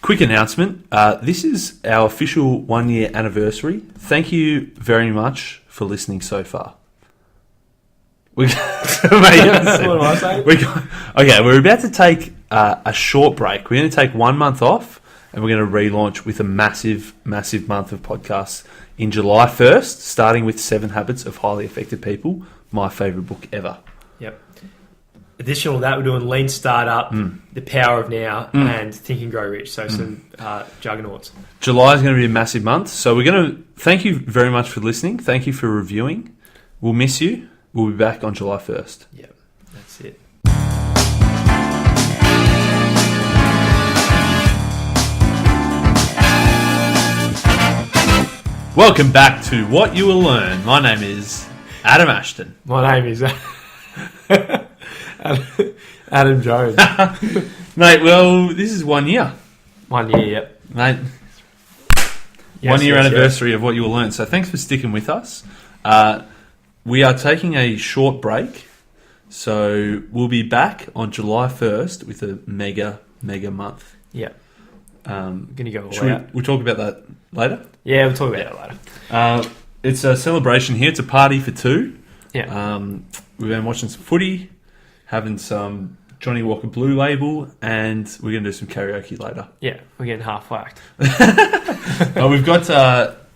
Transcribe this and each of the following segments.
quick announcement. This is our official 1 year anniversary. Thank you very much for listening so far. What am I saying? We're about to take a short break. We're going to take 1 month off and we're going to relaunch with a massive month of podcasts in July 1st, starting with 7 Habits of Highly Effective People, my favourite book ever. Yep. Additional to that, we're doing Lean Startup, The Power of Now, and Think and Grow Rich. So some juggernauts. July is going to be a massive month. So we're going to thank you very much for listening. Thank you for reviewing. We'll miss you. We'll be back on July 1st. Yep, that's it. Welcome back to What You Will Learn. My name is Adam Ashton. My name is Adam Jones. Mate, well, this is 1 year. 1 year, yep. Mate, 1 year anniversary of What You Will Learn. So thanks for sticking with us. We are taking a short break. So we'll be back on July 1st with a mega month. Yeah. Going to go all out. We'll talk about that later? Yeah, we'll talk about that later. It's a celebration here. It's a party for two. Yeah. We've been watching some footy, having some Johnny Walker Blue Label, and we're going to do some karaoke later. Yeah, we're getting half whacked. We've got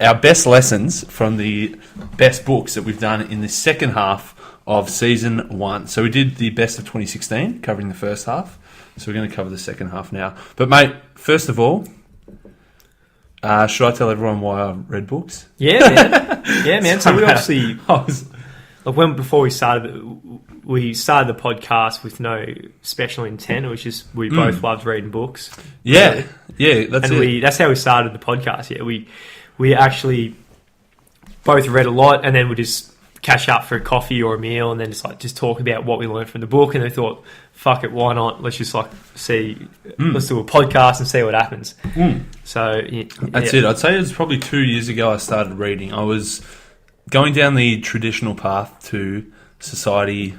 our best lessons from the best books that we've done in the second half of season 1. So we did the best of 2016, covering the first half. So we're going to cover the second half now. But mate, first of all, should I tell everyone why I read books? Yeah, man. Yeah, man. So we obviously, before we started the podcast with no special intent. It was just we both loved reading books. Yeah, yeah, that's it. That's how we started the podcast. Yeah, we actually both read a lot, and then we just catch up for a coffee or a meal, and then just talk about what we learned from the book. And they thought, fuck it, why not? Let's just let's do a podcast and see what happens. So that's it. I'd say it was probably 2 years ago I started reading. I was going down the traditional path to society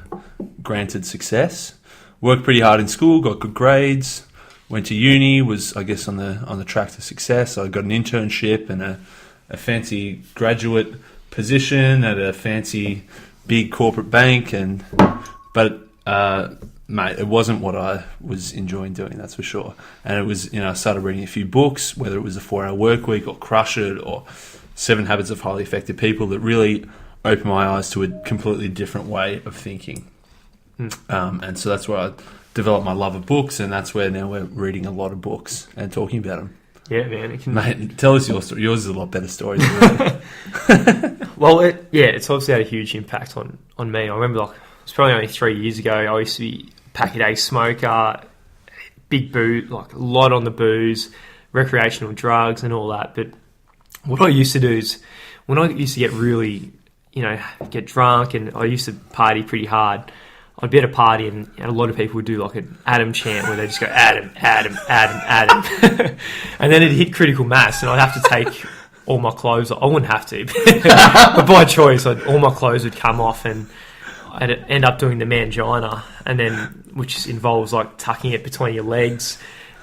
granted success. Worked pretty hard in school, got good grades, went to uni, was I guess on the track to success. I got an internship and a fancy graduate position at a fancy big corporate bank, but mate, it wasn't what I was enjoying doing, that's for sure. And it was, I started reading a few books, whether it was the 4-Hour Workweek or Crush It or 7 Habits of Highly Effective People, that really opened my eyes to a completely different way of thinking. And so that's where I developed my love of books, and that's where now we're reading a lot of books and talking about them. Yeah, man. Mate, tell us your story. Yours is a lot better story. Well, it's obviously had a huge impact on me. I remember, it's probably only 3 years ago, I used to be a pack-a-day smoker, big boot, a lot on the booze, recreational drugs and all that. But what I used to do is, when I used to get really, get drunk, and I used to party pretty hard, I'd be at a party and a lot of people would do an Adam chant where they just go, Adam, Adam, Adam, Adam. And then it'd hit critical mass and I'd have to take all my clothes off. I wouldn't have to, but by choice, all my clothes would come off and I'd end up doing the mangina, and then, which involves tucking it between your legs,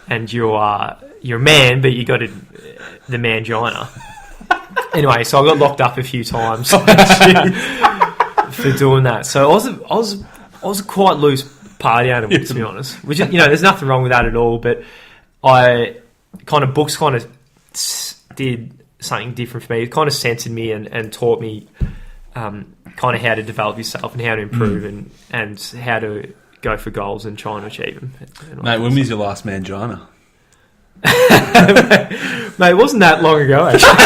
and you're a man, but you got the mangina. Anyway, so I got locked up a few times for doing that. So I was a quite loose party animal, to be honest. Which, there's nothing wrong with that at all. But books did something different for me. It kind of censored me and taught me how to develop yourself and how to improve and how to go for goals and try and achieve them. Mate, when was your last mangina? Mate, it wasn't that long ago, actually.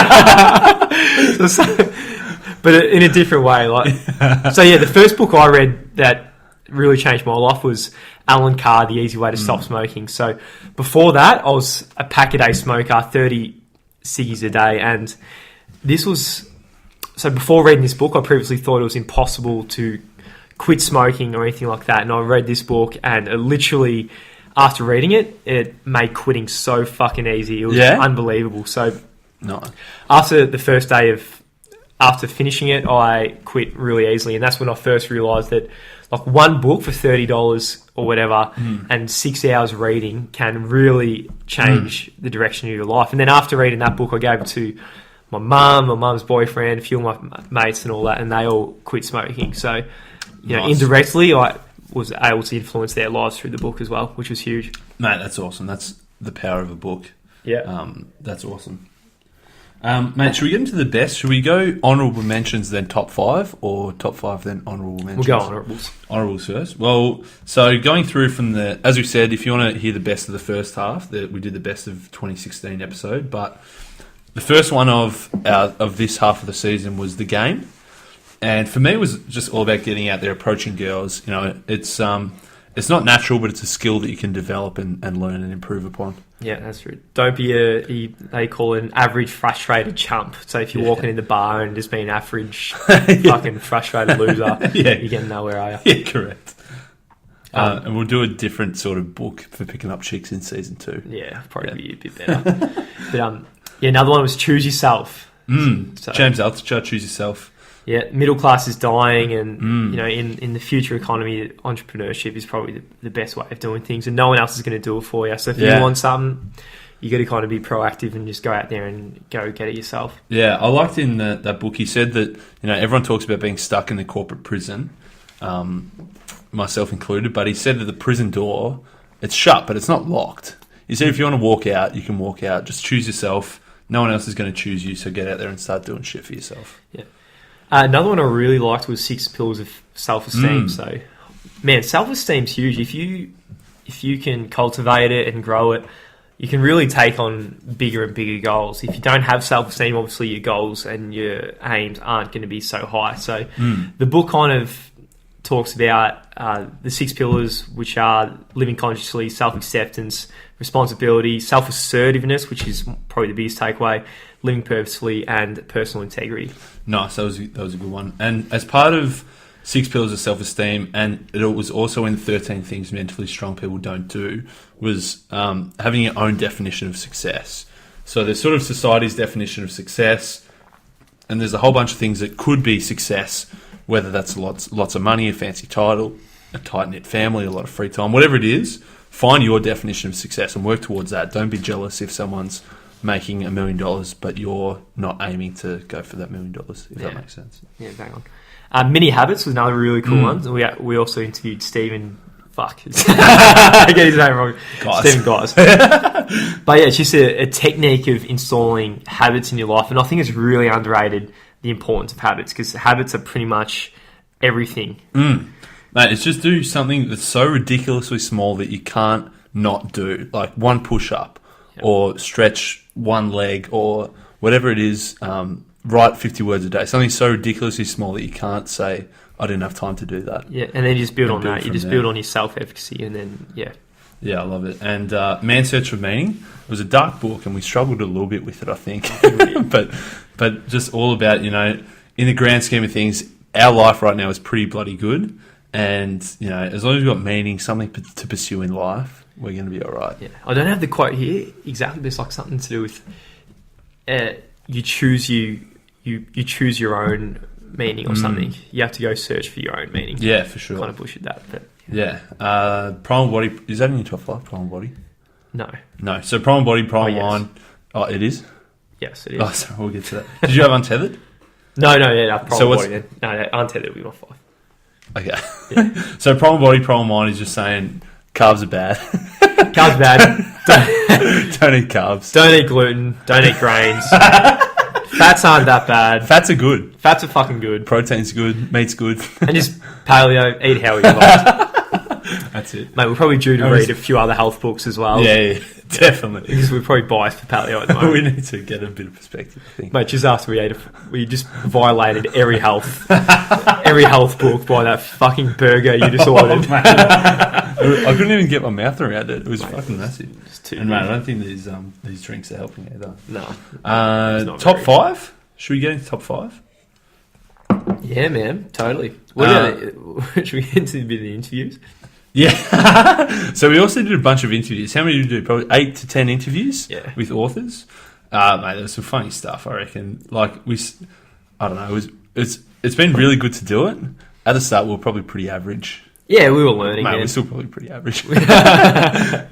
But in a different way. The first book I read that really changed my life was Alan Carr, The Easy Way to Stop Smoking. So before that, I was a pack-a-day smoker, 30 ciggies a day. And before reading this book, I previously thought it was impossible to quit smoking or anything like that. And I read this book, and it literally, after reading it, it made quitting so fucking easy. It was unbelievable. So no. After the first day of after finishing it, I quit really easily, and that's when I first realised that like one book for $30 or whatever, and 6 hours reading can really change the direction of your life. And then after reading that book, I gave it to my mum, my mum's boyfriend, a few of my mates, and all that, and they all quit smoking. So, you know, indirectly, I was able to influence their lives through the book as well, which was huge. Mate, that's awesome. That's the power of a book. Yeah, that's awesome. Mate, should we get into the best? Should we go honourable mentions, then top 5, or top 5, then honourable mentions? We'll go honourables. Honourables first. well, so going through from the, as we said, if you want to hear the best of the first half, we did the best of 2016 episode, but the first one of this half of the season was the game. And for me, it was just all about getting out there, approaching girls. You know, it's not natural, but it's a skill that you can develop and learn and improve upon. Yeah, that's true. Don't be they call it an average frustrated chump. So if you're walking in the bar and just being an average fucking frustrated loser, you're getting nowhere, are you? Yeah, correct. And we'll do a different sort of book for picking up chicks in season 2. Yeah, probably be a bit better. But another one was choose yourself. So, James Altucher, choose yourself. Yeah, middle class is dying, and you know, in the future economy, entrepreneurship is probably the best way of doing things, and no one else is going to do it for you. So if you want something, you got to kind of be proactive and just go out there and go get it yourself. Yeah, I liked in that book, he said that, you know, everyone talks about being stuck in the corporate prison, myself included, but he said that the prison door, it's shut, but it's not locked. He said if you want to walk out, you can walk out. Just choose yourself. No one else is going to choose you, so get out there and start doing shit for yourself. Yeah. Another one I really liked was 6 Pillars of Self-Esteem. So, man, self-esteem's huge. If you can cultivate it and grow it, you can really take on bigger and bigger goals. If you don't have self-esteem, obviously your goals and your aims aren't going to be so high. So, the book kind of talks about the 6 pillars, which are living consciously, self-acceptance, responsibility, self-assertiveness, which is probably the biggest takeaway, living purposefully, and personal integrity. Nice, that was a good one. And as part of 6 pillars of self-esteem, and it was also in 13 things mentally strong people don't do, was having your own definition of success. So there's sort of society's definition of success, and there's a whole bunch of things that could be success, whether that's lots of money, a fancy title, a tight-knit family, a lot of free time, whatever it is. Find your definition of success and work towards that. Don't be jealous if someone's making $1 million, but you're not aiming to go for that $1 million, if that makes sense. Yeah, bang on. Mini Habits was another really cool one. We also interviewed Stephen. Fuck, I get his name wrong. Stephen Guys. But yeah, it's just a technique of installing habits in your life, and I think it's really underrated, the importance of habits, because habits are pretty much everything. Mate, it's just do something that's so ridiculously small that you can't not do, like one push-up, or stretch one leg, or whatever it is. Write 50 words a day. Something so ridiculously small that you can't say, I didn't have time to do that. Yeah, and then you just build on that. You just build on your self-efficacy, and then, Yeah, I love it. And Man's Search for Meaning, it was a dark book, and we struggled a little bit with it, I think. but just all about, you know, in the grand scheme of things, our life right now is pretty bloody good. And, you know, as long as we've got meaning, something to pursue in life, we're going to be all right. Yeah. I don't have the quote here exactly, but it's like something to do with you choose your own meaning or something. You have to go search for your own meaning. Yeah, for sure. Kind of bullshit that. But yeah. Primal Body, is that in your top 5, Primal Body? No. So Primal Body, Primal Mind. Oh, it is? Yes, it is. Oh, sorry, we'll get to that. Did you have Untethered? No, Primal Body then. No, Untethered will be my 5. Okay. Yeah. So Primal Body, Primal Mind is just saying carbs are bad. Carbs are bad. Don't eat carbs. Don't eat gluten. Don't eat grains. Fats aren't that bad. Fats are good. Fats are fucking good. Protein's good. Meat's good. And just paleo, eat how you like. That's it. Mate, we're probably due to read a few other health books as well. Yeah, definitely. Because we're probably biased for paleo at the moment. We need to get a bit of perspective, I think. Mate, just after we just violated every health book by that fucking burger you just ordered. I couldn't even get my mouth around it. It was fucking massive. And mate, I don't think these drinks are helping either. No. Top 5? Should we get into top 5? Yeah, man, totally. Should we get into a bit of the interviews? Yeah. So we also did a bunch of interviews. How many did we do? Probably 8 to 10 interviews with authors. Mate, there was some funny stuff, I reckon. Like, I don't know. It's been really good to do it. At the start, we were probably pretty average. Yeah, we were learning. Mate, man. we're still probably pretty average. Yeah,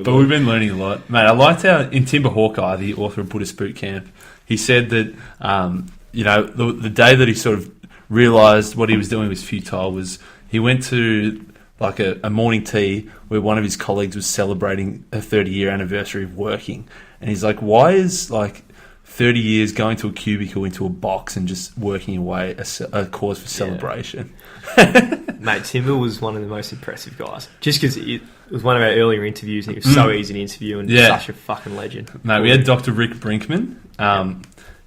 But we've been learning a lot. Mate, I liked how in Timber Hawkeye, the author of Buddhist Boot Camp, he said that, the day that he sort of realised what he was doing was futile was he went to like a morning tea where one of his colleagues was celebrating a 30-year anniversary of working. And he's like, why is like 30 years going to a cubicle into a box and just working away a cause for celebration? Mate, Timber was one of the most impressive guys. Just because it was one of our earlier interviews and he was so easy to interview and such a fucking legend. Mate, we had Dr. Rick Brinkman.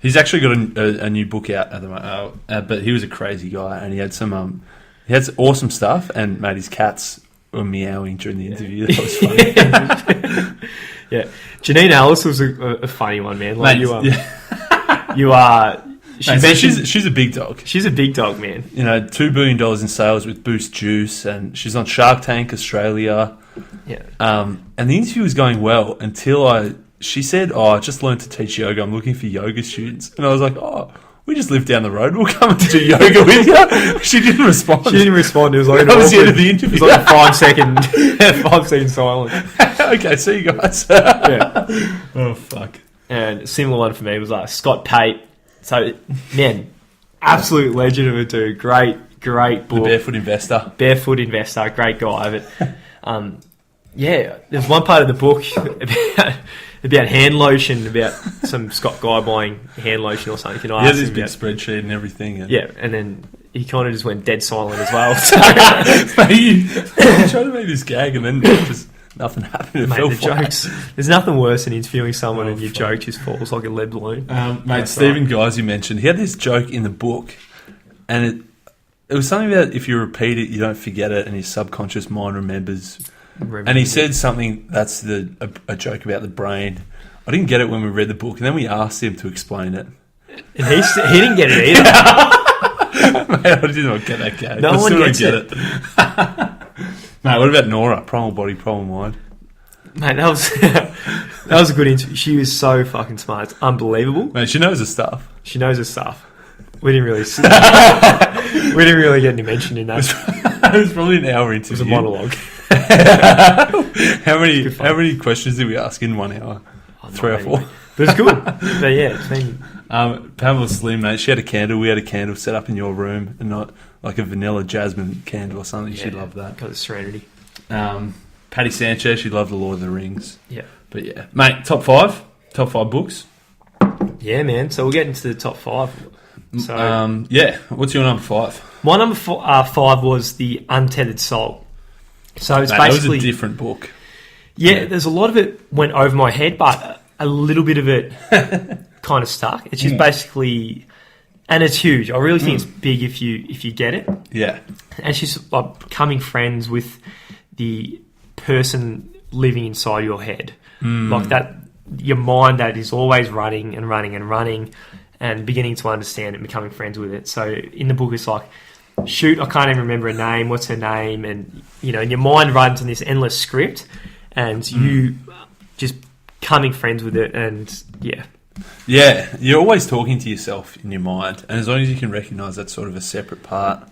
He's actually got a new book out at the moment, but he was a crazy guy and he had some awesome stuff. And mate, his cats were meowing during the interview. That was funny. Yeah, Janine Ellis was a funny one, man. Like mate, you are. She's a big dog. She's a big dog, man. You know, $2 billion in sales with Boost Juice, and she's on Shark Tank Australia. Yeah. And the interview was going well until she said, I just learned to teach yoga. I'm looking for yoga students. And I was like, we just live down the road. We'll come and do yoga with you. She didn't respond. It was like that was the end of the interview. It was like a 5-second silence. Okay, see you guys. Yeah. Oh, fuck. And a similar one for me was like Scott Pate. So, man, absolute legend of a dude. Great book. The Barefoot Investor. Barefoot Investor, great guy. But, there's one part of the book about hand lotion, about some Scott guy buying hand lotion or something. He has this big spreadsheet and everything. And then he kind of just went dead silent as well. So, you tried to make this gag and then just nothing happened. Mate, the jokes. There's nothing worse than interviewing someone and your joke just falls like a lead balloon. Mate, Stephen Guys, you mentioned, he had this joke in the book, and it was something about if you repeat it, you don't forget it, and your subconscious mind remembers. And he said something that's a joke about the brain. I didn't get it when we read the book, and then we asked him to explain it. And he didn't get it either. Mate, I did not get that gag. No one gets it. Mate, what about Nora? Primal Body, Primal Mind. Mate, that was a good interview. She was so fucking smart. It's unbelievable. Mate, she knows her stuff. She knows her stuff. We didn't really get any mention in that. It was probably an hour interview. It was a monologue. How many questions did we ask in 1 hour? 3 or 4. But it's good. But yeah, it's been... Pamela Slim, mate, she had a candle. We had a candle set up in your room, and not like a vanilla jasmine candle or something. She loved that. Got the serenity. Patty Sanchez, she loved The Lord of the Rings. Yeah. But yeah. Mate, top five books. Yeah, man. So we'll get into the top 5. So, what's your number 5? My number 5 was The Untethered Soul. So it's basically... That was a different book. Yeah, there's a lot of it went over my head, but a little bit of it kind of stuck. It's just basically... And it's huge. I really think it's big if you get it. Yeah. And it's just like becoming friends with the person living inside your head. Like that, your mind that is always running and running and running and beginning to understand it and becoming friends with it. So in the book, it's like, shoot, I can't even remember her name. What's her name? And, and your mind runs in this endless script and you just becoming friends with it. And yeah. Yeah, you're always talking to yourself in your mind, and as long as you can recognise that's sort of a separate part.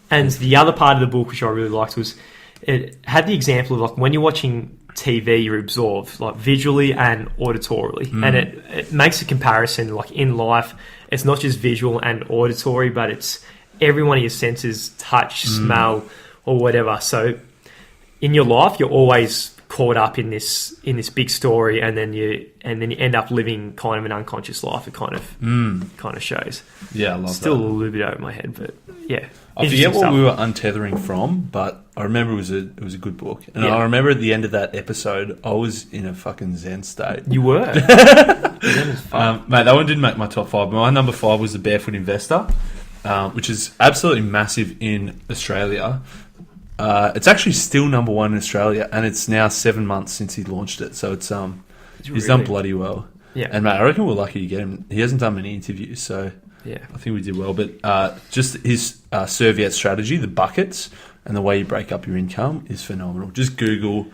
And the other part of the book, which I really liked, was it had the example of like when you're watching TV, you're absorbed like visually and auditorily, and it makes a comparison. Like in life, it's not just visual and auditory, but it's every one of your senses, touch, smell, or whatever. So in your life, you're always caught up in this big story, and then you end up living kind of an unconscious life. It kind of shows. Yeah, I love Still that. a little bit over my head, but yeah. I forget what we were untethering from, but I remember it was a good book, and I remember at the end of that episode, I was in a fucking zen state. You were, mate. That one didn't make my top 5. My number 5 was The Barefoot Investor, which is absolutely massive in Australia. It's actually still number 1 in Australia, and it's now 7 months since he launched it. So he's done bloody well. Yeah, and mate, I reckon we're lucky to get him. He hasn't done many interviews, so yeah, I think we did well. But just his serviette strategy, the buckets, and the way you break up your income is phenomenal. Just Google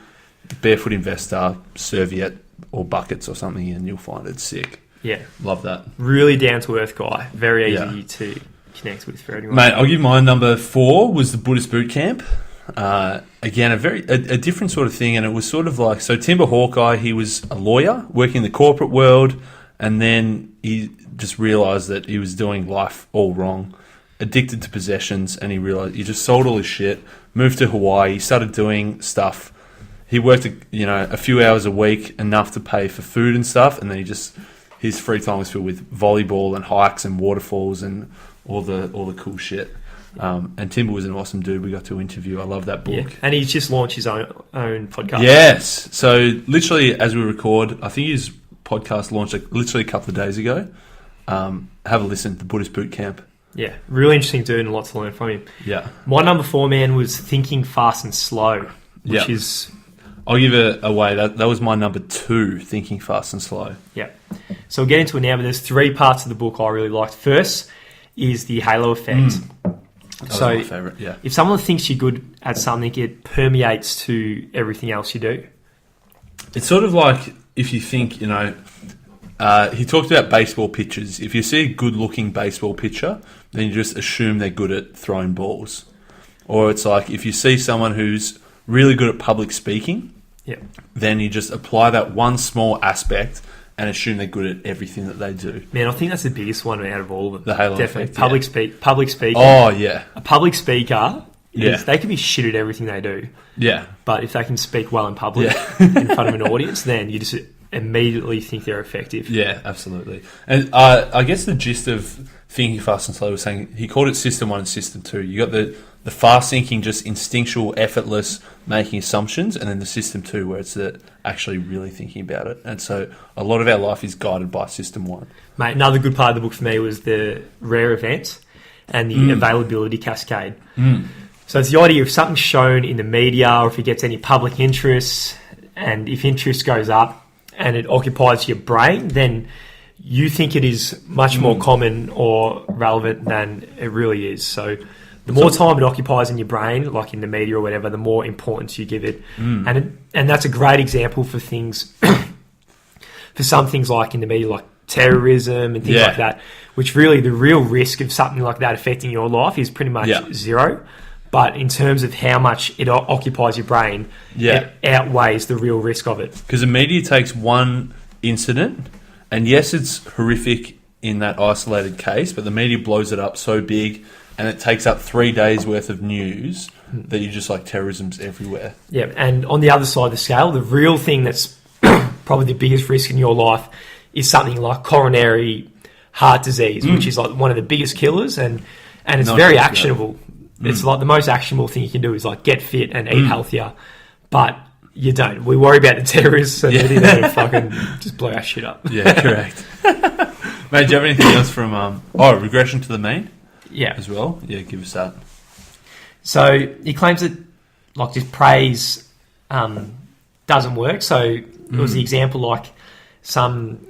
Barefoot Investor serviette or buckets or something, and you'll find it sick. Yeah. Love that. Really down-to-earth guy. Very easy Yeah. to connect with for anyone. Mate, I'll give my number 4 was the Buddhist boot camp. Again, a different sort of thing, and it was sort of like, so Timber Hawkeye, he was a lawyer working in the corporate world, and then he just realised that he was doing life all wrong, addicted to possessions, and he realised he just sold all his shit, moved to Hawaii, he started doing stuff. He worked, a few hours a week, enough to pay for food and stuff, and then his free time was filled with volleyball and hikes and waterfalls and all the cool shit. And Timber was an awesome dude we got to interview. I love that book. Yeah. And he's just launched his own podcast. Yes. So literally as we record, I think his podcast launched literally a couple of days ago. Have a listen to the Buddhist Boot Camp. Yeah. Really interesting dude and a lot to learn from him. Yeah. My number 4, man, was Thinking Fast and Slow, which is... I'll give it away. That was my number 2, Thinking Fast and Slow. Yeah. So we'll get into it now, but there's 3 parts of the book I really liked. First is the halo effect. That was my favourite, yeah. If someone thinks you're good at something, it permeates to everything else you do. It's sort of like if you think, he talked about baseball pitchers. If you see a good-looking baseball pitcher, then you just assume they're good at throwing balls. Or it's like if you see someone who's really good at public speaking, then you just apply that one small aspect and assume they're good at everything that they do. Man, I think that's the biggest one out of all of them. The halo Definitely. effect. Public speaking. Oh, yeah. A public speaker, Yeah. they can be shit at everything they do. Yeah. But if they can speak well in public in front of an audience, then you just immediately think they're effective. Yeah, absolutely. And I guess the gist of Thinking Fast and Slow was saying, he called it System 1 and System 2. You got the fast thinking, just instinctual, effortless, making assumptions, and then the System 2 where it's actually really thinking about it. And so a lot of our life is guided by System 1. Mate, another good part of the book for me was the rare events and the availability cascade. So it's the idea of something shown in the media, or if it gets any public interest, and if interest goes up and it occupies your brain, then you think it is much more common or relevant than it really is. So the more time it occupies in your brain, like in the media or whatever, the more importance you give it. And that's a great example for things, for some things like in the media, like terrorism and things like that, which really the real risk of something like that affecting your life is pretty much zero. But in terms of how much it occupies your brain, it outweighs the real risk of it. Because the media takes one incident, and yes, it's horrific in that isolated case, but the media blows it up so big, and it takes up 3 days worth of news that you just like terrorism's everywhere. Yeah, and on the other side of the scale, the real thing that's probably the biggest risk in your life is something like coronary heart disease, which is like one of the biggest killers, and it's very actionable. It's like the most actionable thing you can do is like get fit and eat healthier, but you don't. We worry about the terrorists and they're there to fucking just blow our shit up. Yeah, correct. Mate, do you have anything else from regression to the mean? Yeah, as well. Yeah, give us that. So he claims that like just praise doesn't work. So it was the example like some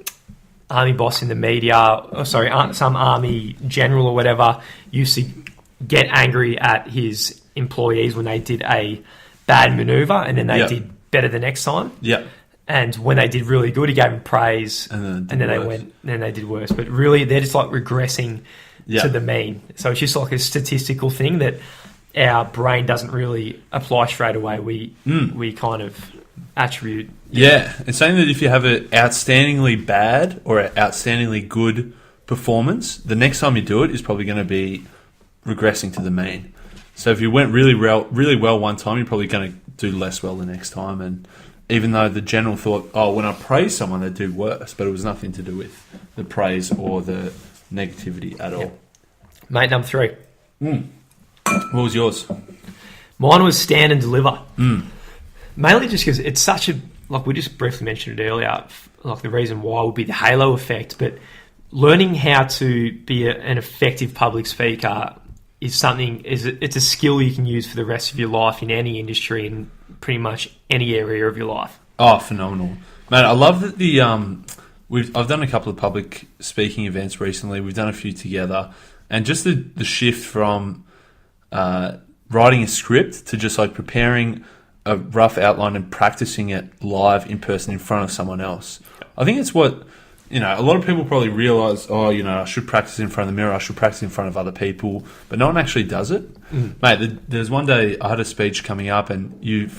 army boss in the media, some army general or whatever used to get angry at his employees when they did a bad maneuver and then they did better the next time. Yeah. And when they did really good, he gave them praise, and then they did worse. But really, they're just like regressing to the mean. So it's just like a statistical thing that our brain doesn't really apply straight away. We kind of attribute. Yeah, it's saying that if you have an outstandingly bad or an outstandingly good performance, the next time you do it is probably going to be regressing to the mean. So if you went really well one time, you're probably going to do less well the next time. And even though the general thought, when I praise someone, they do worse, but it was nothing to do with the praise or the negativity at all. Mate, number 3. What was yours? Mine was stand and deliver. Mainly just because it's such a, like we just briefly mentioned it earlier, like the reason why would be the halo effect, but learning how to be an effective public speaker is something, it's a skill you can use for the rest of your life in any industry and pretty much any area of your life. Oh, phenomenal. Man, I love that I've done a couple of public speaking events recently. We've done a few together. And just the shift from writing a script to just like preparing a rough outline and practicing it live in person in front of someone else. I think it's what you know, a lot of people probably realise, oh, you know, I should practice in front of the mirror, I should practice in front of other people, but no one actually does it. Mate, there's one day I had a speech coming up and you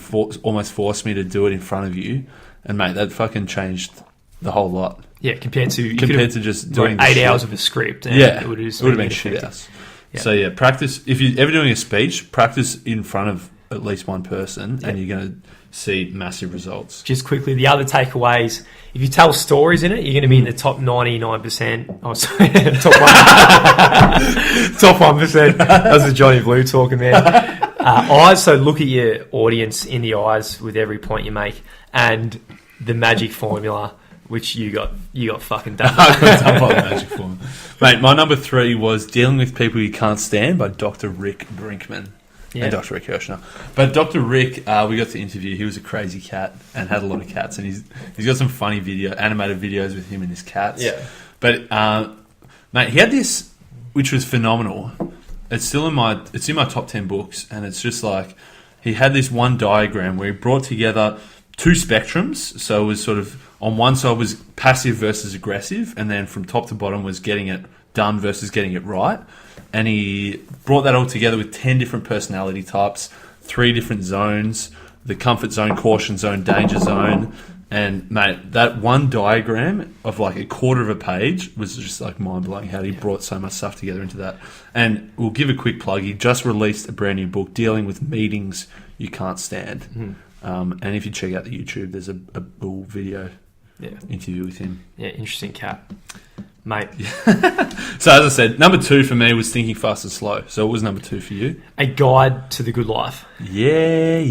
almost forced me to do it in front of you, and mate, that fucking changed the whole lot. Yeah, compared to just doing like 8 shit. hours of a script. And yeah, it would have been shit house. Yeah. So yeah, practice. If you're ever doing a speech, practice in front of at least one person, and you're going to see massive results. Just quickly, the other takeaways: if you tell stories in it, you're going to be in the top 99%. Oh, sorry, top 1%. That was the Johnny Blue talking there. Eyes. So look at your audience in the eyes with every point you make, and the magic formula. Which you got fucking done. I got done by the magic formula. Mate, my number 3 was Dealing with People You Can't Stand by Dr. Rick Brinkman and Dr. Rick Hirschner. But Dr. Rick, we got to interview. He was a crazy cat and had a lot of cats, and he's got some funny animated videos with him and his cats. Yeah. But mate, he had this, which was phenomenal. It's in my top 10 books, and it's just like he had this one diagram where he brought together 2 spectrums. So it was sort of, on one side was passive versus aggressive, and then from top to bottom was getting it done versus getting it right. And he brought that all together with 10 different personality types, 3 different zones, the comfort zone, caution zone, danger zone. And mate, that one diagram of like a quarter of a page was just like mind-blowing how he brought so much stuff together into that. And we'll give a quick plug. He just released a brand new book dealing with meetings you can't stand. And if you check out the YouTube, there's a little video interview with him. Yeah, interesting cat, mate. So as I said, number 2 for me was Thinking Fast and Slow. So what was number 2 for you? A Guide to the Good Life. Yeah.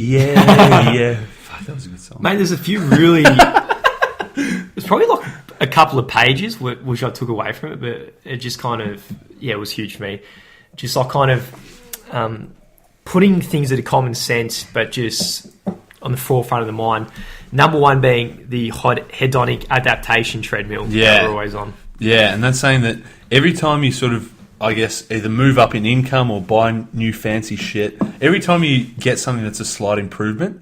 Fuck, that was a good song. Mate, there's a few really... There's probably like a couple of pages which I took away from it, but it just kind of, it was huge for me. Just like kind of putting things that are common sense, but just on the forefront of the mind. Number 1 being the hedonic adaptation treadmill that we're always on. Yeah, and that's saying that every time you sort of, I guess, either move up in income or buy new fancy shit, every time you get something that's a slight improvement,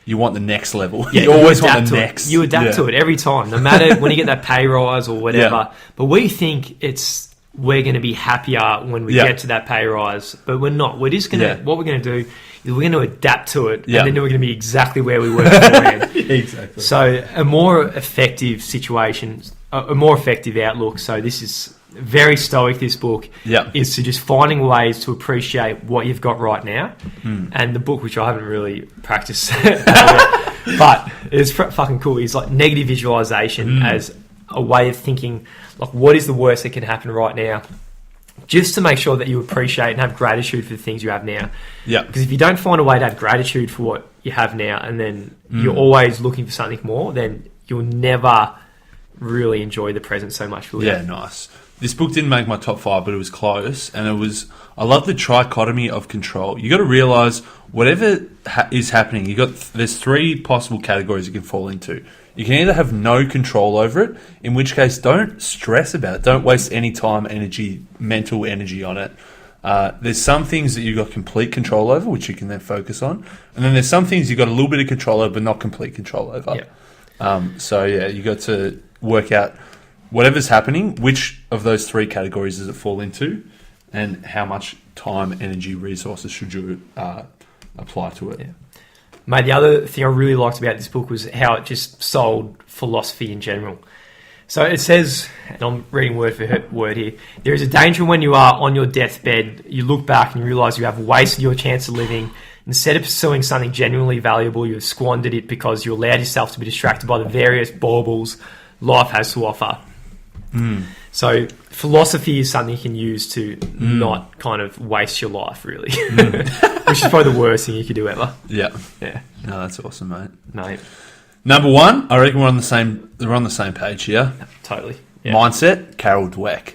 you want the next level. Yeah, you always want the next. You adapt to it every time, no matter when you get that pay rise or whatever. Yeah. But we think we're going to be happier when we get to that pay rise, but we're not. We're just going to, what we're going to do is we're going to adapt to it, and then we're going to be exactly where we were beforehand. Exactly. So a more effective situation, a more effective outlook. So this is very stoic, this book, is to just finding ways to appreciate what you've got right now. And the book, which I haven't really practiced, but it's fucking cool, is like negative visualization as a way of thinking, like, what is the worst that can happen right now? Just to make sure that you appreciate and have gratitude for the things you have now. Yeah. Because if you don't find a way to have gratitude for what you have now, and then you're always looking for something more, then you'll never really enjoy the present so much. Will you? Yeah, nice. This book didn't make my top 5, but it was close. And I love the trichotomy of control. You got to realize whatever is happening, there's 3 possible categories you can fall into. You can either have no control over it, in which case don't stress about it. Don't waste any time, energy, mental energy on it. There's some things that you've got complete control over, which you can then focus on. And then there's some things you've got a little bit of control over, but not complete control over. Yeah. You got to work out whatever's happening, which of those 3 categories does it fall into, and how much time, energy, resources should you apply to it. Yeah. Mate, the other thing I really liked about this book was how it just sold philosophy in general. So it says, and I'm reading word for word here, there is a danger when you are on your deathbed, you look back and you realise you have wasted your chance of living. Instead of pursuing something genuinely valuable, you have squandered it because you allowed yourself to be distracted by the various baubles life has to offer. So philosophy is something you can use to not kind of waste your life, really. Which is probably the worst thing you could do ever. Yeah. Yeah. No, that's awesome, mate. Number 1, I reckon we're on the same page here. Totally. Yeah. Mindset, Carol Dweck.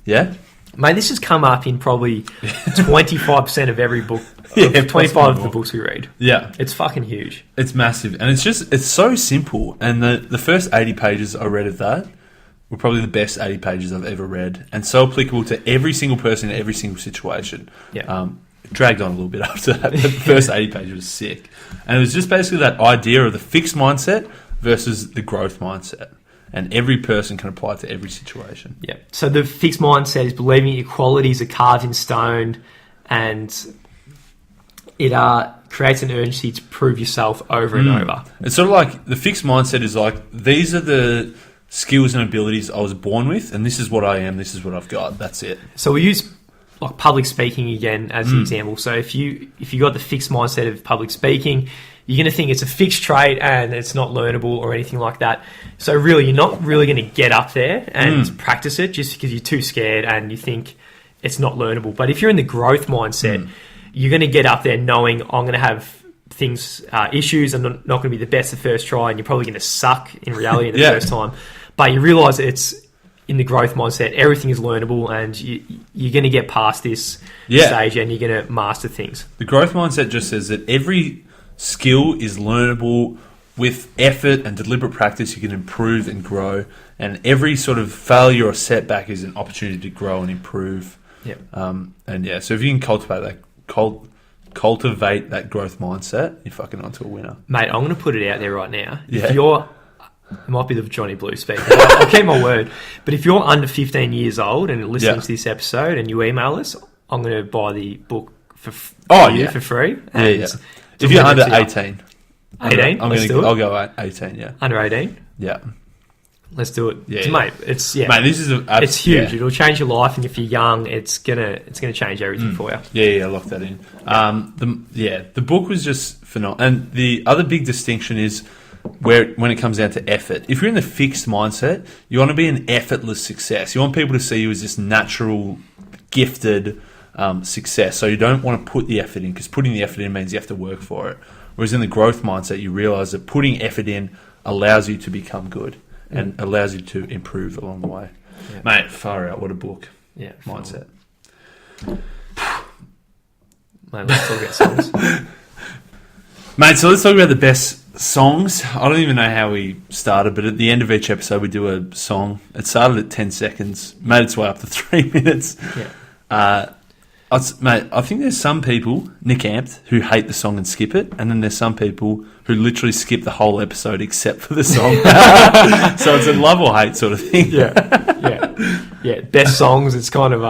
Yeah? Mate, this has come up in probably 25% of every book. 25 of the books we read. Yeah. It's fucking huge. It's massive. And it's so simple. And the first 80 pages I read of that were probably the best 80 pages I've ever read, and so applicable to every single person in every single situation. Yeah. It dragged on a little bit after that. The first 80 pages was sick. And it was just basically that idea of the fixed mindset versus the growth mindset. and every person can apply it to every situation. Yeah. So the fixed mindset is believing your qualities are carved in stone, and it creates an urgency to prove yourself over and over. It's sort of like the fixed mindset is like, these are the skills and abilities I was born with, and this is what I am, this is what I've got. That's it. So we use like public speaking again as the example. So if you got the fixed mindset of public speaking, you're going to think it's a fixed trait and it's not learnable or anything like that. So really, you're not really going to get up there and practice it just because you're too scared and you think it's not learnable. But if you're in the growth mindset, you're going to get up there knowing I'm going to have issues. I'm not going to be the best the first try, and you're probably going to suck in reality the first time. But you realise it's in the growth mindset, everything is learnable, and you're going to get past this stage and you're going to master things. The growth mindset just says that every skill is learnable. With effort and deliberate practice, you can improve and grow, and every sort of failure or setback is an opportunity to grow and improve. So if you can cultivate that growth mindset, you're fucking onto a winner. Mate, I'm going to put it out there right now. If you're, it might be the Johnny Blue speaking, I'll keep my word, but if you're under 15 years old and listening to this episode and you email us, I'm going to buy the book for free. If you're under 18. 18? I'll go 18, yeah. Under 18? Yeah. Let's do it. Yeah, Mate, it's Mate, this is it's huge. It'll change your life, and if you're young, it's gonna change everything for you. Yeah, lock that in. The book was just phenomenal. And the other big distinction is when it comes down to effort. If you're in the fixed mindset, you want to be an effortless success. You want people to see you as this natural, gifted success. So you don't want to put the effort in, because putting the effort in means you have to work for it. Whereas in the growth mindset, you realise that putting effort in allows you to become good. And allows you to improve along the way. Yeah. Mate, far out. What a book. Yeah. Mindset. Mate, let's talk about songs. Mate, so let's talk about the best songs. I don't even know how we started, but at the end of each episode, we do a song. It started at 10 seconds, made its way up to 3 minutes. Yeah. Mate, I think there's some people, Nick Amped, who hate the song and skip it, and then there's some people who literally skip the whole episode except for the song. So it's a love or hate sort of thing. Yeah. Best songs. It's kind of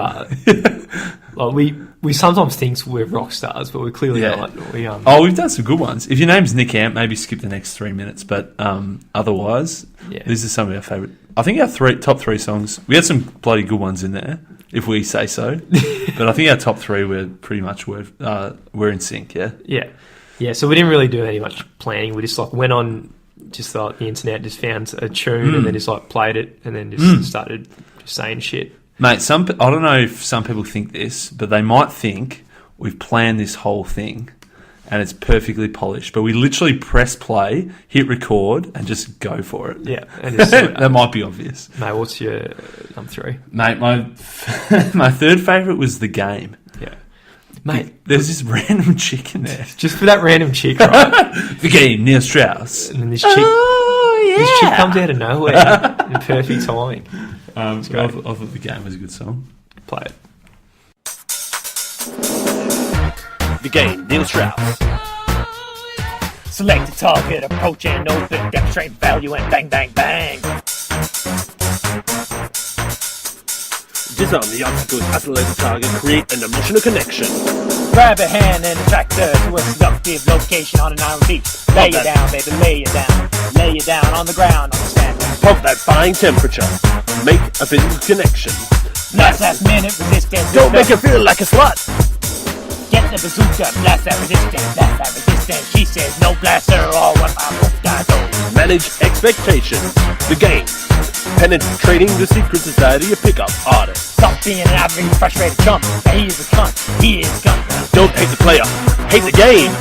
like we sometimes think we're rock stars, but we're clearly not. We've done some good ones. If your name's Nick Amp, maybe skip the next 3 minutes. But otherwise, these are some of our favourite. I think our top three songs. We had some bloody good ones in there, if we say so. But I think our top three were pretty much we're in sync. Yeah. So we didn't really do any much planning. We just went on, just the internet, just found a tune and then just played it and then just started just saying shit. Mate, I don't know if some people think this, but they might think we've planned this whole thing and it's perfectly polished. But we literally press play, hit record, and just go for it. Yeah. And just that might be obvious. Mate, what's your number three? Mate, my third favourite was The Game. Yeah. Mate, there's this random chick in there. Just for that random chick, right? The Game, Neil Strauss. And then this chick... This chick comes out of nowhere in perfect timing. I thought The Game was a good song. Play it. The Game, Neil Strauss. Select a target, approach and open, demonstrate value and bang, bang, bang. Disarm the obstacles, isolate the target, create an emotional connection. Grab a hand and attract her to a seductive location on an island beach. Lay it down, baby, lay it down. Lay it down on the ground, on the sand. Pump that fine temperature. Make a physical connection. Last minute resistance. Don't make her feel like a slut. Get the bazooka, blast that resistance. She says no blaster or what my book got. Manage expectations. The Game. Penetrating the secret society of pickup artists. Stop being an average frustrated chump. He is a cunt. He is a cunt. Don't hate the player. Hate the game.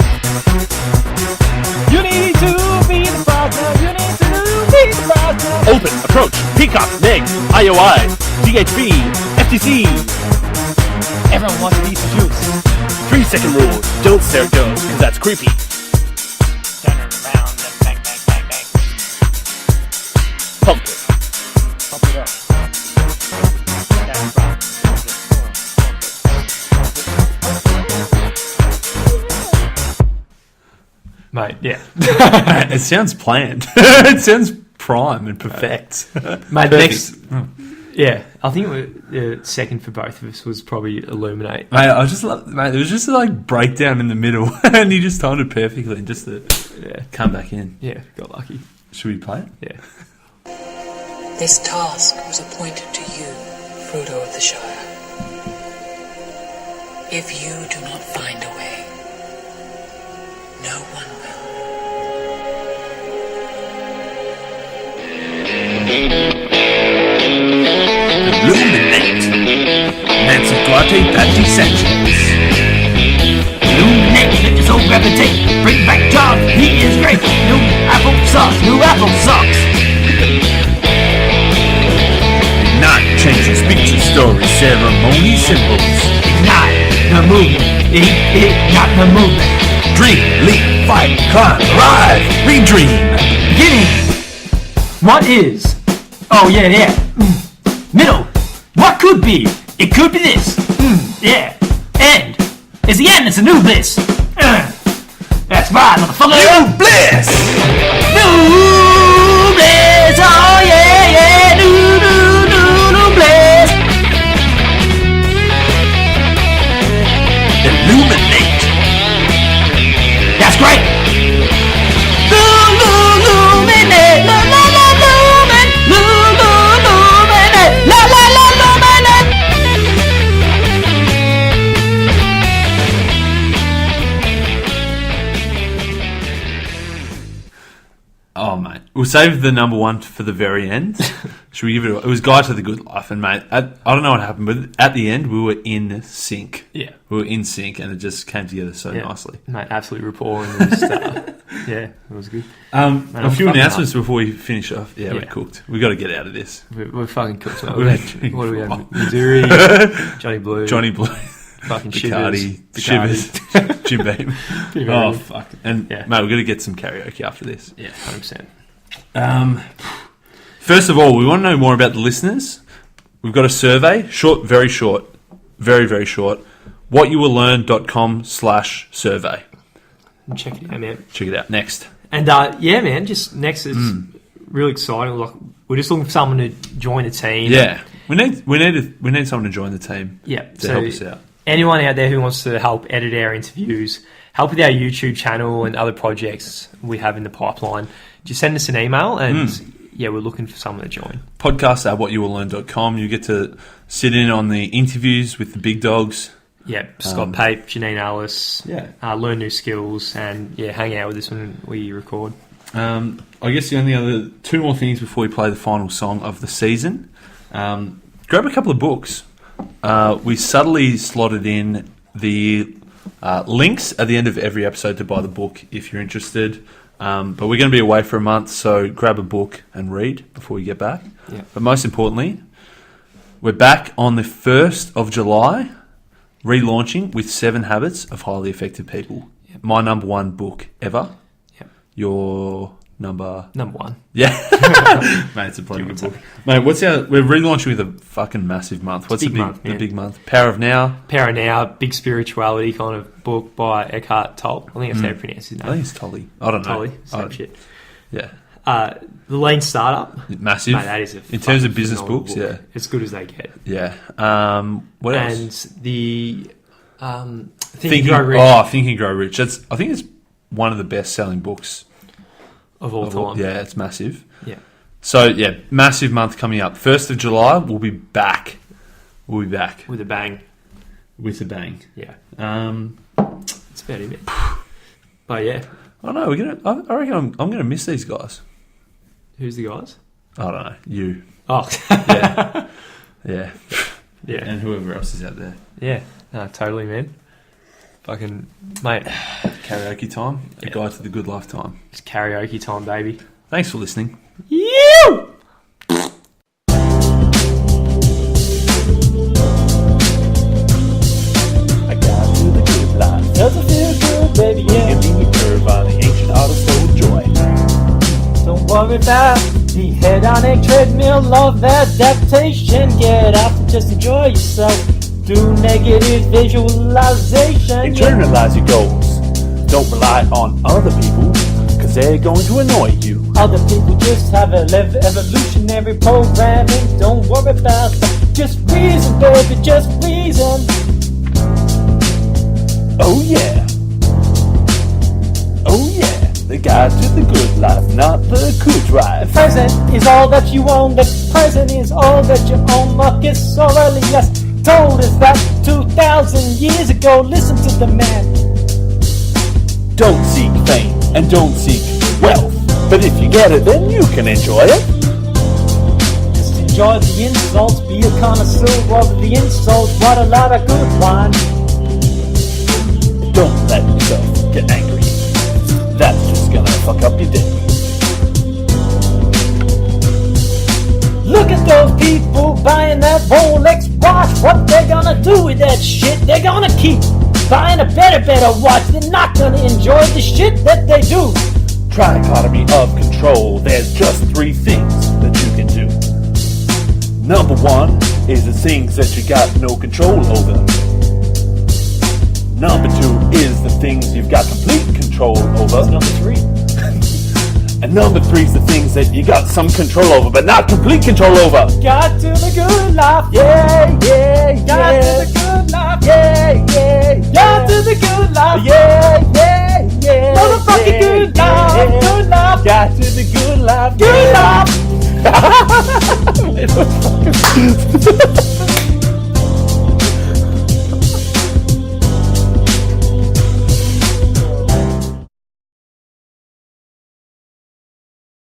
You need to be the partner. You need to be the partner. Open, approach, peacock, neg, IOI, GHB, FTC. Everyone wants a piece of juice. 3-second rule. Don't stare at girls, because that's creepy. Turn her around and bang, bang, bang, bang. Pump it. Pump it up. Mate, yeah. It sounds planned. It sounds prime and perfect. Mate, Perfect. next, yeah, I think the second for both of us was probably Illuminate. Mate, I just love, mate. There was just a breakdown in the middle, and he just timed it perfectly, and just to come back in. Yeah, got lucky. Should we play it? Yeah. This task was appointed to you, Frodo of the Shire. If you do not find a way, no one will. Illuminate. Nancy Guarte, Patsy Sanchez. Illuminate, let this old rabbit take. Bring back John, he is great. New apple sauce, new apple sauce. Ignite, change your speeches, stories, ceremony, symbols. Ignite the movement, ignite the movement. Dream, leap, fight, climb, rise, redream. Beginning. What is? Oh yeah. Middle. What could be? It could be this. Yeah. End. It's the end. It's a new bliss. That's right, motherfucker. New bliss. New bliss. Oh yeah. New bliss. Illuminate. That's great. Illuminate. La la la lumen. Illuminate. La la la luminate. Oh, mate. We'll save the number one for the very end. Should we give it? It was Guide to the Good Life, and mate, I don't know what happened, but at the end we were in sync. Yeah. We were in sync, and it just came together so nicely. Mate, absolute rapport. And just, yeah, it was good. A few fucking announcements before we finish off. Yeah, we're cooked. We got to get out of this. We're fucking cooked. Mate. We've had What do we have? Missouri, Johnny Blue, fucking Bacardi, Shivers, Jim Beam. Oh fuck! And mate, we're gonna get some karaoke after this. Yeah, 100%. First of all, we want to know more about the listeners. We've got a survey, very short, very short. whatyoullearn.com/survey. Check it out, man. Check it out. Next. And yeah, man, just next is really exciting. Like, we're just looking for someone to join the team. Yeah, we need someone to join the team. Yeah, to help us out. Anyone out there who wants to help edit our interviews, help with our YouTube channel and other projects we have in the pipeline, just send us an email and we're looking for someone to join. Podcast@whatyoullearn.com. You get to sit in on the interviews with the big dogs. Yeah, Scott Pape, Janine Ellis. Learn new skills and hang out with us when we record. I guess the only other two more things before we play the final song of the season. Grab a couple of books. We subtly slotted in the links at the end of every episode to buy the book if you're interested. But we're going to be away for a month, so grab a book and read before we get back. Yeah. But most importantly, we're back on the 1st of July, relaunching with 7 Habits of Highly Effective People. Yep. My number one book ever. Yep. Your number one. Yeah. Mate, it's a bloody good book. Mate, we're relaunching with a fucking massive month. What's the big month? Power of Now, big spirituality kind of book by Eckhart Tolle. I think that's how you pronounce his name. I think it's Tolle. I don't know. Tolle, same shit. Yeah. The Lean Startup. Massive. Mate, that is in terms of business books, book. yeah. As good as they get. Yeah. What else? And the Think and Grow Rich. Oh, Think and Grow Rich. I think it's one of the best-selling books of all time. Yeah, it's massive. Yeah. So, massive month coming up. 1st of July, we'll be back. With a bang. With a bang. Yeah. That's about it. But, yeah. I know. I reckon I'm going to miss these guys. Who's the guys? I don't know. You. Oh. Yeah. Yeah. And whoever else is out there. Yeah. No, totally, man. Fucking, mate. Karaoke time. A guide to the good life time. It's karaoke time, baby. Thanks for listening. You! I got to the good life. Doesn't feel good, baby, yeah. Give me a curve on the ancient auto soul joy. Don't worry about the hedonic treadmill of adaptation. Get off and just enjoy yourself. Do negative visualization. Internalize your goals. Don't rely on other people, cause they're going to annoy you. Other people just have evolutionary programming. Don't worry about that. Just reason, baby, just reason. Oh yeah. Oh yeah. The guide to the good life, not the good The drive. present is all that you own. The present is all that you own. Marcus Aurelius told us that 2,000 years ago. Listen to the man. Don't seek fame and don't seek wealth. But if you get it, then you can enjoy it. Just enjoy the insults. Be a connoisseur of the insults. What a lot of good wine. Don't let yourself get angry. That's just gonna fuck up your day. Look at those people buying that Rolex watch. What they're gonna do with that shit? They're gonna keep buying a better watch. They're not gonna enjoy the shit that they do. Trichotomy of control. There's just 3 things that you can do. Number 1 is the things that you got no control over. Number 2 is the things you've got complete control over. Number 3. And number 3 is the things that you got some control over, but not complete control over. Got to the good life. Yeah, yeah, Got yeah. to the good life. Yeah, yeah, Got to the good life. yeah, yeah, yeah. Motherfucking yeah, good life. yeah. Good life. Got to the good life. Good yeah. life.